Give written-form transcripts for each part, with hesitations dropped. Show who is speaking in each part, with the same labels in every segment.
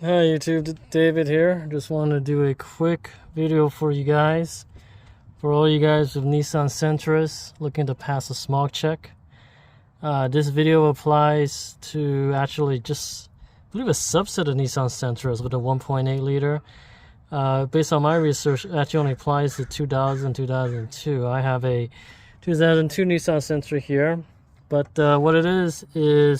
Speaker 1: Hi YouTube, David here. Just wanted to do a quick video for you guys. For all you guys with Nissan Sentras looking to pass a smog check. This video applies to actually just, I believe, a subset of Nissan Sentras with a 1.8 liter. Based on my research, it actually only applies to 2000, 2002. I have a 2002 Nissan Sentra here. But what it is you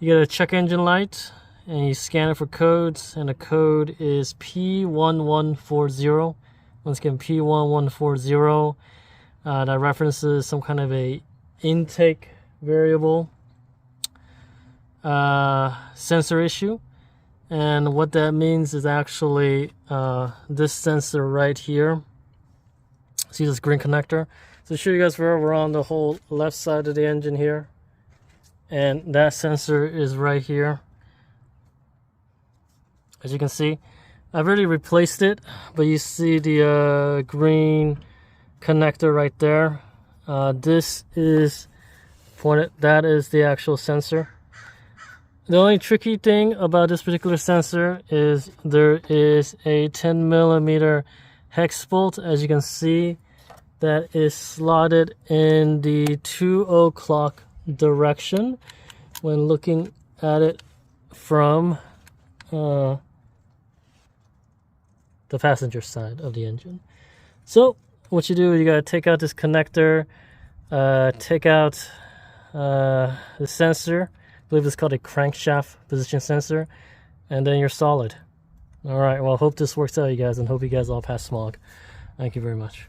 Speaker 1: get a check engine light, and you scan it for codes, and the code is P1140. Once again, P1140. That references some kind of a intake variable sensor issue. And what that means is actually this sensor right here. See this green connector? So to show you guys where we're on the whole left side of the engine here. And that sensor is right here. As you can see, I've already replaced it, but you see the green connector right there. This is pointed, that is the actual sensor. The only tricky thing about this particular sensor is there is a 10mm hex bolt, as you can see, that is slotted in the 2 o'clock direction when looking at it from the passenger side of the engine. So what you do, you gotta take out this connector, take out the sensor. I believe it's called a crankshaft position sensor, and then you're solid. All right, well, hope this works out, you guys, and hope you guys all pass smog. Thank you very much.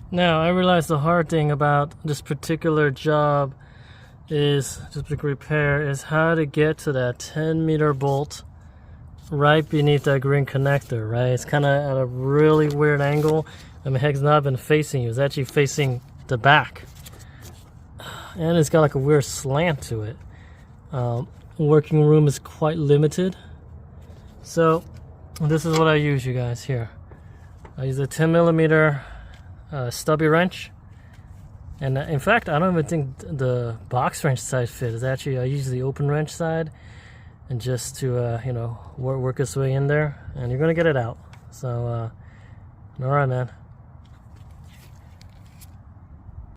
Speaker 1: Now, I realize the hard thing about this particular job is, this particular repair, is how to get to that 10-meter bolt right beneath that green connector, right? It's kind of at a really weird angle. I mean, heck's not been facing you. It's actually facing the back. And it's got like a weird slant to it. Working room is quite limited. So, this is what I use, you guys, here. I use a 10mm stubby wrench. And in fact, I don't even think the box wrench side fits. Actually, I use the open wrench side, and just to you know, work its way in there, and you're gonna get it out. So all right, man.